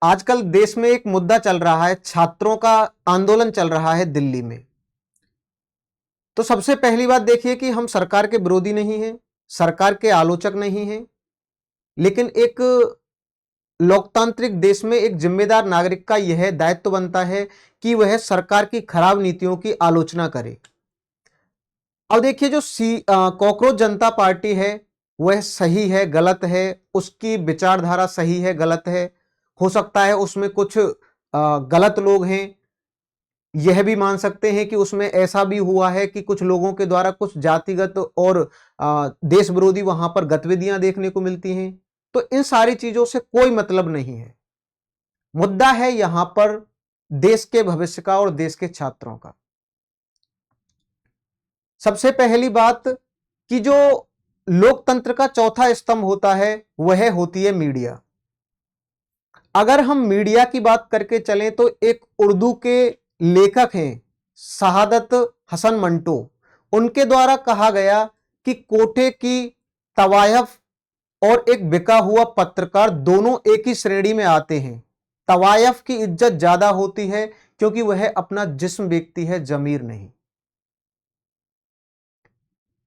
आजकल देश में एक मुद्दा चल रहा है, छात्रों का आंदोलन चल रहा है दिल्ली में। तो सबसे पहली बात देखिए कि हम सरकार के विरोधी नहीं हैं, सरकार के आलोचक नहीं हैं, लेकिन एक लोकतांत्रिक देश में एक जिम्मेदार नागरिक का यह दायित्व बनता है कि वह सरकार की खराब नीतियों की आलोचना करे। अब देखिए जो कॉकरोच जनता पार्टी है वह सही है गलत है, उसकी विचारधारा सही है गलत है, हो सकता है उसमें कुछ गलत लोग हैं, यह भी मान सकते हैं कि उसमें ऐसा भी हुआ है कि कुछ लोगों के द्वारा कुछ जातिगत और देश विरोधी वहां पर गतिविधियां देखने को मिलती हैं। तो इन सारी चीजों से कोई मतलब नहीं है। मुद्दा है यहां पर देश के भविष्य का और देश के छात्रों का। सबसे पहली बात कि जो लोकतंत्र का चौथा स्तंभ होता है वह होती है मीडिया। अगर हम मीडिया की बात करके चलें तो एक उर्दू के लेखक हैं शहादत हसन मंटो, उनके द्वारा कहा गया कि कोठे की तवायफ और एक बिका हुआ पत्रकार दोनों एक ही श्रेणी में आते हैं। तवायफ की इज्जत ज्यादा होती है क्योंकि वह अपना जिस्म बेचती है, जमीर नहीं।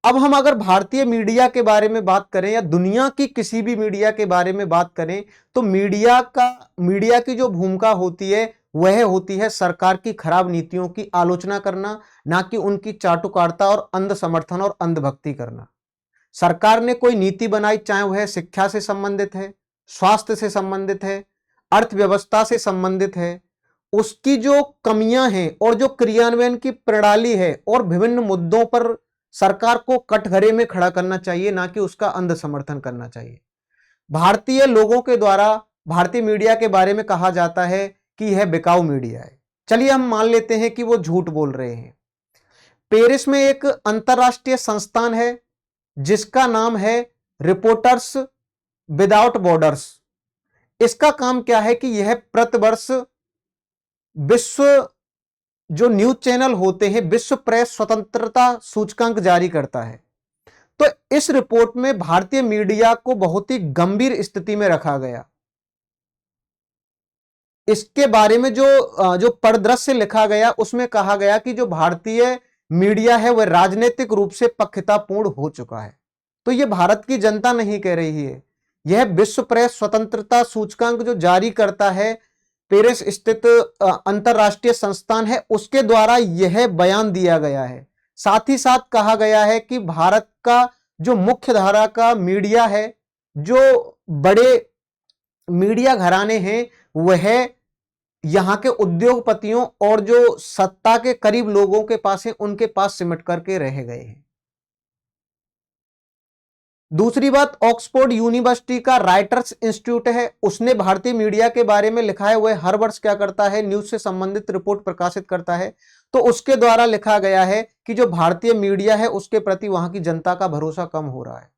अब हम अगर भारतीय मीडिया के बारे में बात करें या दुनिया की किसी भी मीडिया के बारे में बात करें तो मीडिया की जो भूमिका होती है वह होती है सरकार की खराब नीतियों की आलोचना करना, ना कि उनकी चाटुकारिता और अंध समर्थन और अंधभक्ति करना। सरकार ने कोई नीति बनाई, चाहे वह शिक्षा से संबंधित है, स्वास्थ्य से संबंधित है, अर्थव्यवस्था से संबंधित है, उसकी जो कमियां हैं और जो क्रियान्वयन की प्रणाली है और विभिन्न मुद्दों पर सरकार को कटघरे में खड़ा करना चाहिए, ना कि उसका अंध समर्थन करना चाहिए। भारतीय लोगों के द्वारा भारतीय मीडिया के बारे में कहा जाता है कि यह बिकाऊ मीडिया है। चलिए हम मान लेते हैं कि वो झूठ बोल रहे हैं। पेरिस में एक अंतरराष्ट्रीय संस्थान है जिसका नाम है रिपोर्टर्स विदाउट बॉर्डर्स। इसका काम क्या है कि यह प्रतिवर्ष विश्व जो न्यूज चैनल होते हैं विश्व प्रेस स्वतंत्रता सूचकांक जारी करता है। तो इस रिपोर्ट में भारतीय मीडिया को बहुत ही गंभीर स्थिति में रखा गया। इसके बारे में जो परिदृश्य लिखा गया उसमें कहा गया कि जो भारतीय मीडिया है वह राजनीतिक रूप से पक्षपातपूर्ण हो चुका है। तो यह भारत की जनता नहीं कह रही है, यह विश्व प्रेस स्वतंत्रता सूचकांक जो जारी करता है पेरिस स्थित अंतरराष्ट्रीय संस्थान है उसके द्वारा यह बयान दिया गया है। साथ ही साथ कहा गया है कि भारत का जो मुख्य धारा का मीडिया है, जो बड़े मीडिया घराने हैं, वह यहां के उद्योगपतियों और जो सत्ता के करीब लोगों के पास है उनके पास सिमट करके रह गए हैं। दूसरी बात, ऑक्सफोर्ड यूनिवर्सिटी का राइटर्स इंस्टीट्यूट है, उसने भारतीय मीडिया के बारे में लिखा है। वह हर वर्ष क्या करता है, न्यूज से संबंधित रिपोर्ट प्रकाशित करता है। तो उसके द्वारा लिखा गया है कि जो भारतीय मीडिया है उसके प्रति वहां की जनता का भरोसा कम हो रहा है।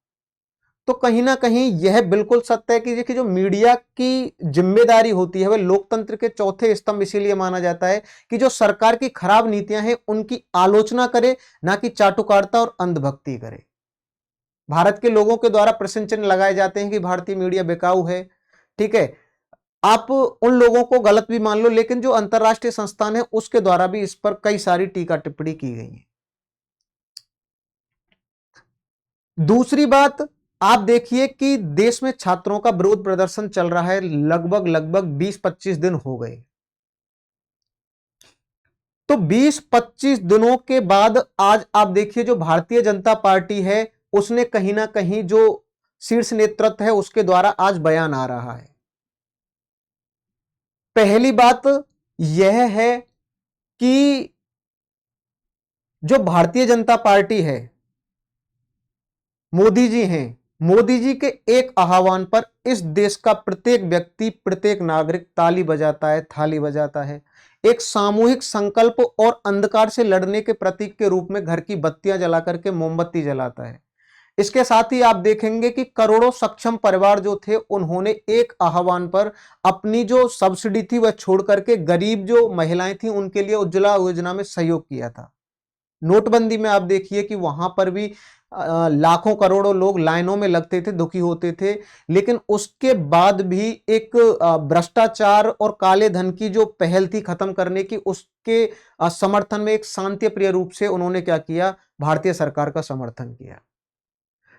तो कहीं ना कहीं यह बिल्कुल सत्य है कि देखिए जो मीडिया की जिम्मेदारी होती है वह लोकतंत्र के चौथे स्तंभ इसीलिए माना जाता है कि जो सरकार की खराब नीतियां हैं उनकी आलोचना करे, ना कि चाटुकारिता और अंधभक्ति करे। भारत के लोगों के द्वारा प्रश्न चिन्ह लगाए जाते हैं कि भारतीय मीडिया बिकाऊ है। ठीक है, आप उन लोगों को गलत भी मान लो, लेकिन जो अंतरराष्ट्रीय संस्थान है उसके द्वारा भी इस पर कई सारी टीका टिप्पणी की गई है। दूसरी बात, आप देखिए कि देश में छात्रों का विरोध प्रदर्शन चल रहा है, लगभग 20-25 दिन हो गए। तो 20-25 दिनों के बाद आज आप देखिए जो भारतीय जनता पार्टी है उसने कहीं ना कहीं जो शीर्ष नेतृत्व है उसके द्वारा आज बयान आ रहा है। पहली बात यह है कि जो भारतीय जनता पार्टी है, मोदी जी हैं, मोदी जी के एक आह्वान पर इस देश का प्रत्येक व्यक्ति, प्रत्येक नागरिक ताली बजाता है, थाली बजाता है। एक सामूहिक संकल्प और अंधकार से लड़ने के प्रतीक के रूप में घर की बत्तियां जला करके मोमबत्ती जलाता है। इसके साथ ही आप देखेंगे कि करोड़ों सक्षम परिवार जो थे उन्होंने एक आह्वान पर अपनी जो सब्सिडी थी वह छोड़ करके गरीब जो महिलाएं थी उनके लिए उज्ज्वला योजना में सहयोग किया था। नोटबंदी में आप देखिए कि वहां पर भी लाखों करोड़ों लोग लाइनों में लगते थे, दुखी होते थे, लेकिन उसके बाद भी एक भ्रष्टाचार और काले धन की जो पहल थी खत्म करने की, उसके समर्थन में एक शांति प्रिय रूप से उन्होंने क्या किया, भारतीय सरकार का समर्थन किया।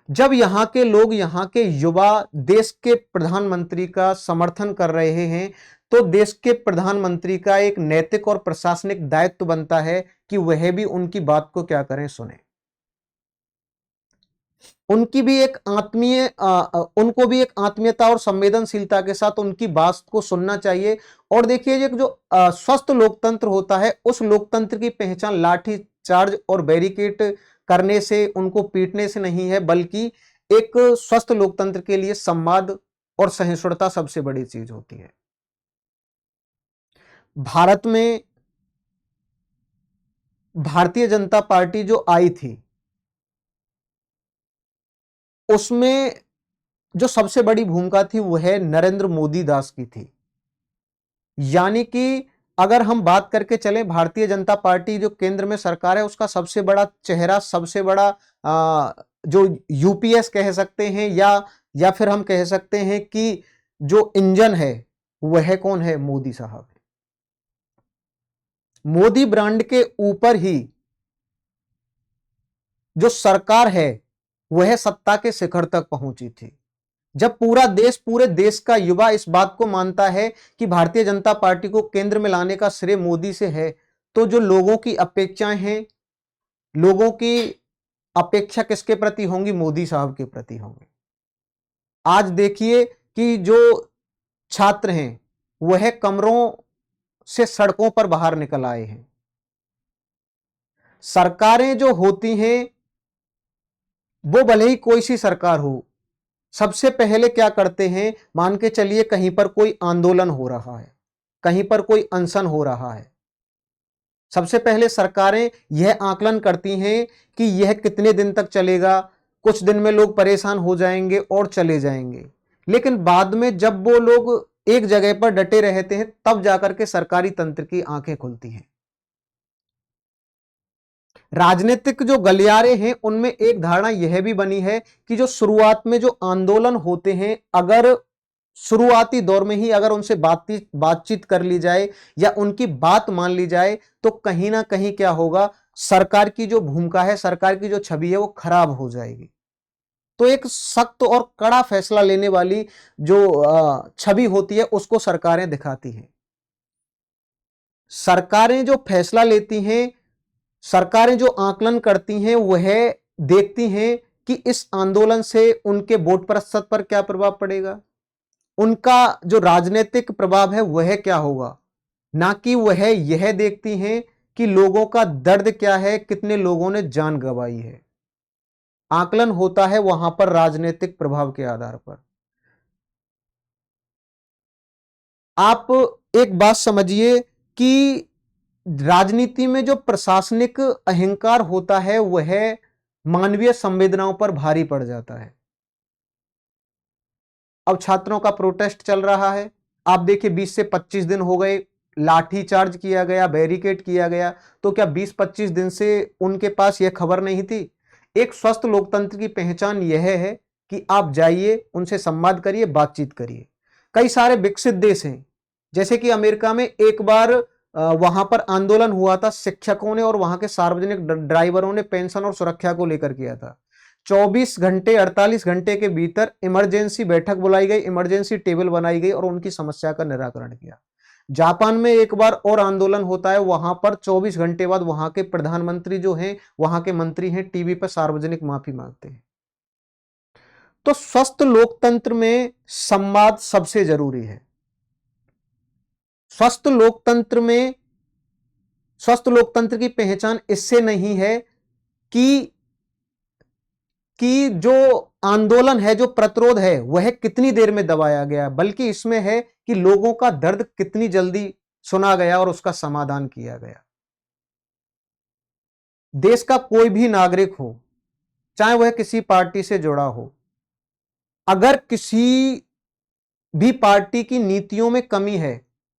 जब यहां के लोग, यहां के युवा देश के प्रधानमंत्री का समर्थन कर रहे हैं, तो देश के प्रधानमंत्री का एक नैतिक और प्रशासनिक दायित्व बनता है कि वह भी उनकी बात को क्या करें, सुने। उनकी भी एक उनको भी एक आत्मीयता और संवेदनशीलता के साथ उनकी बात को सुनना चाहिए। और देखिए, जो स्वस्थ लोकतंत्र होता है, उस लोकतंत्र की पहचान लाठी चार्ज और बैरिकेड करने से, उनको पीटने से नहीं है, बल्कि एक स्वस्थ लोकतंत्र के लिए संवाद और सहिष्णुता सबसे बड़ी चीज होती है। भारत में भारतीय जनता पार्टी जो आई थी, उसमें जो सबसे बड़ी भूमिका थी वह नरेंद्र मोदी दास की थी। यानी कि अगर हम बात करके चलें, भारतीय जनता पार्टी जो केंद्र में सरकार है, उसका सबसे बड़ा चेहरा, सबसे बड़ा जो यूपीएस कह सकते हैं, या फिर हम कह सकते हैं कि जो इंजन है, वह कौन है, मोदी साहब है। मोदी ब्रांड के ऊपर ही जो सरकार है, वह सत्ता के शिखर तक पहुंची थी। जब पूरे देश का युवा इस बात को मानता है कि भारतीय जनता पार्टी को केंद्र में लाने का श्रेय मोदी से है, तो जो लोगों की अपेक्षाएं हैं, लोगों की अपेक्षा किसके प्रति होंगी, मोदी साहब के प्रति होंगी। आज देखिए कि जो छात्र हैं, वह कमरों से सड़कों पर बाहर निकल आए हैं। सरकारें जो होती हैं, वो भले ही कोई सी सरकार हो, सबसे पहले क्या करते हैं, मान के चलिए कहीं पर कोई आंदोलन हो रहा है, कहीं पर कोई अनशन हो रहा है, सबसे पहले सरकारें यह आकलन करती हैं कि यह कितने दिन तक चलेगा, कुछ दिन में लोग परेशान हो जाएंगे और चले जाएंगे। लेकिन बाद में जब वो लोग एक जगह पर डटे रहते हैं, तब जाकर के सरकारी तंत्र की आंखें खुलती हैं। राजनीतिक जो गलियारे हैं, उनमें एक धारणा यह भी बनी है कि जो शुरुआत में जो आंदोलन होते हैं, अगर शुरुआती दौर में ही अगर उनसे बातचीत कर ली जाए या उनकी बात मान ली जाए, तो कहीं ना कहीं क्या होगा, सरकार की जो भूमिका है, सरकार की जो छवि है, वो खराब हो जाएगी। तो एक सख्त और कड़ा फैसला लेने वाली जो छवि होती है, उसको सरकारें दिखाती हैं। सरकारें जो फैसला लेती हैं, सरकारें जो आकलन करती हैं, वह देखती हैं कि इस आंदोलन से उनके वोट प्रतिशत पर क्या प्रभाव पड़ेगा, उनका जो राजनीतिक प्रभाव है वह क्या होगा। ना कि वह यह देखती हैं कि लोगों का दर्द क्या है, कितने लोगों ने जान गंवाई है। आकलन होता है वहां पर राजनीतिक प्रभाव के आधार पर। आप एक बात समझिए कि राजनीति में जो प्रशासनिक अहंकार होता है, वह मानवीय संवेदनाओं पर भारी पड़ जाता है। अब छात्रों का प्रोटेस्ट चल रहा है, आप देखिए 20 से 25 दिन हो गए, लाठी चार्ज किया गया, बैरिकेड किया गया, तो क्या 20-25 दिन से उनके पास यह खबर नहीं थी। एक स्वस्थ लोकतंत्र की पहचान यह है कि आप जाइए, उनसे संवाद करिए, बातचीत करिए। कई सारे विकसित देश हैं, जैसे कि अमेरिका में एक बार वहां पर आंदोलन हुआ था, शिक्षकों ने और वहां के सार्वजनिक ड्राइवरों ने पेंशन और सुरक्षा को लेकर किया था। 24 घंटे 48 घंटे के भीतर इमरजेंसी बैठक बुलाई गई, इमरजेंसी टेबल बनाई गई और उनकी समस्या का निराकरण किया। जापान में एक बार और आंदोलन होता है, वहां पर 24 घंटे बाद वहां के प्रधानमंत्री जो हैं, वहां के मंत्री हैं, टीवी पर सार्वजनिक माफी मांगते हैं। तो स्वस्थ लोकतंत्र में संवाद सबसे जरूरी है। स्वस्थ लोकतंत्र में, स्वस्थ लोकतंत्र की पहचान इससे नहीं है कि जो आंदोलन है, जो प्रतिरोध है, वह कितनी देर में दबाया गया, बल्कि इसमें है कि लोगों का दर्द कितनी जल्दी सुना गया और उसका समाधान किया गया। देश का कोई भी नागरिक हो, चाहे वह किसी पार्टी से जुड़ा हो, अगर किसी भी पार्टी की नीतियों में कमी है,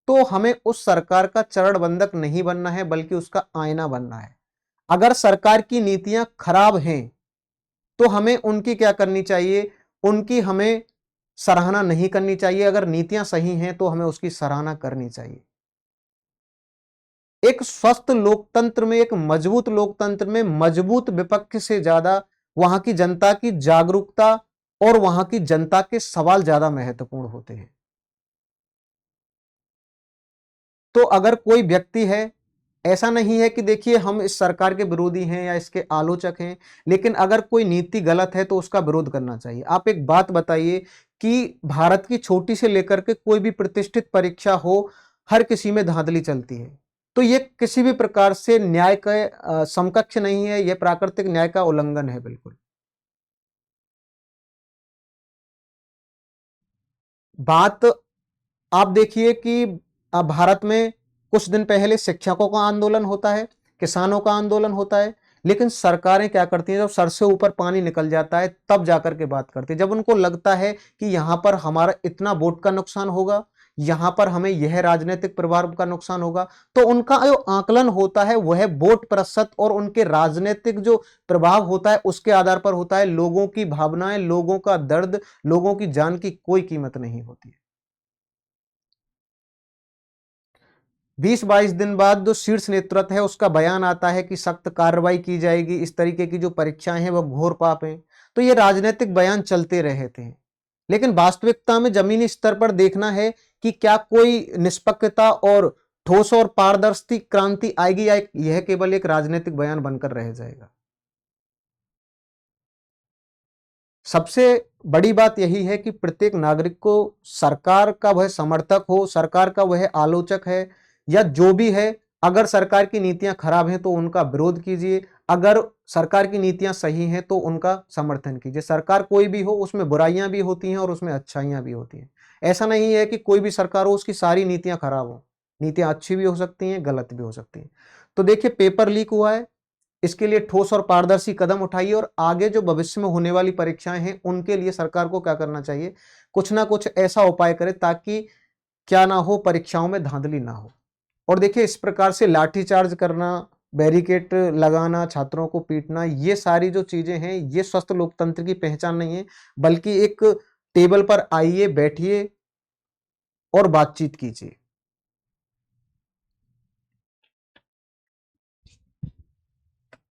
तो हमें उस सरकार का चरण बंधक नहीं बनना है, बल्कि उसका आईना बनना है। अगर सरकार की नीतियां खराब हैं, तो हमें उनकी क्या करनी चाहिए, उनकी हमें सराहना नहीं करनी चाहिए। अगर नीतियां सही हैं तो हमें उसकी सराहना करनी चाहिए। एक स्वस्थ लोकतंत्र में, एक मजबूत लोकतंत्र में मजबूत विपक्ष से ज्यादा वहां की जनता की जागरूकता और वहां की जनता के सवाल ज्यादा महत्वपूर्ण होते हैं। तो अगर कोई व्यक्ति है, ऐसा नहीं है कि देखिए हम इस सरकार के विरोधी हैं या इसके आलोचक हैं, लेकिन अगर कोई नीति गलत है तो उसका विरोध करना चाहिए। आप एक बात बताइए कि भारत की छोटी से लेकर के कोई भी प्रतिष्ठित परीक्षा हो, हर किसी में धांधली चलती है। तो ये किसी भी प्रकार से न्याय के समकक्ष नहीं है, यह प्राकृतिक न्याय का उल्लंघन है बिल्कुल। बात आप देखिए कि अब भारत में कुछ दिन पहले शिक्षकों का आंदोलन होता है, किसानों का आंदोलन होता है, लेकिन सरकारें क्या करती हैं, जब सर से ऊपर पानी निकल जाता है तब जाकर के बात करती है। जब उनको लगता है कि यहां पर हमारा इतना वोट का नुकसान होगा, यहां पर हमें यह राजनीतिक प्रभाव का नुकसान होगा, तो उनका जो आकलन होता है वह वोट प्रतिशत और उनके राजनीतिक जो प्रभाव होता है उसके आधार पर होता है। लोगों की भावनाएं, लोगों का दर्द, लोगों की जान की कोई कीमत नहीं होती है। 20-22 दिन बाद जो शीर्ष नेतृत्व है उसका बयान आता है कि सख्त कार्रवाई की जाएगी, इस तरीके की जो परीक्षाएं हैं वह घोर पाप हैं। तो ये राजनीतिक बयान चलते रहे थे, लेकिन वास्तविकता में जमीनी स्तर पर देखना है कि क्या कोई निष्पक्षता और ठोस और पारदर्शी क्रांति आएगी, या यह केवल एक राजनीतिक बयान बनकर रह जाएगा। सबसे बड़ी बात यही है कि प्रत्येक नागरिक को सरकार का वह समर्थक हो, सरकार का वह आलोचक है या जो भी है, अगर सरकार की नीतियां खराब हैं तो उनका विरोध कीजिए, अगर सरकार की नीतियां सही हैं तो उनका समर्थन कीजिए। सरकार कोई भी हो उसमें बुराइयां भी होती हैं और उसमें अच्छाइयां भी होती हैं। ऐसा नहीं है कि कोई भी सरकार हो उसकी सारी नीतियां खराब हो, नीतियां अच्छी भी हो सकती हैं, गलत भी हो सकती हैं। तो देखिए पेपर लीक हुआ है, इसके लिए ठोस और पारदर्शी कदम उठाइए और आगे जो भविष्य में होने वाली परीक्षाएं हैं उनके लिए सरकार को क्या करना चाहिए, कुछ ना कुछ ऐसा उपाय करे ताकि क्या ना हो, परीक्षाओं में धांधली ना हो। और देखिए इस प्रकार से लाठीचार्ज करना, बैरिकेड लगाना, छात्रों को पीटना, ये सारी जो चीजें हैं ये स्वस्थ लोकतंत्र की पहचान नहीं है, बल्कि एक टेबल पर आइए, बैठिए और बातचीत कीजिए।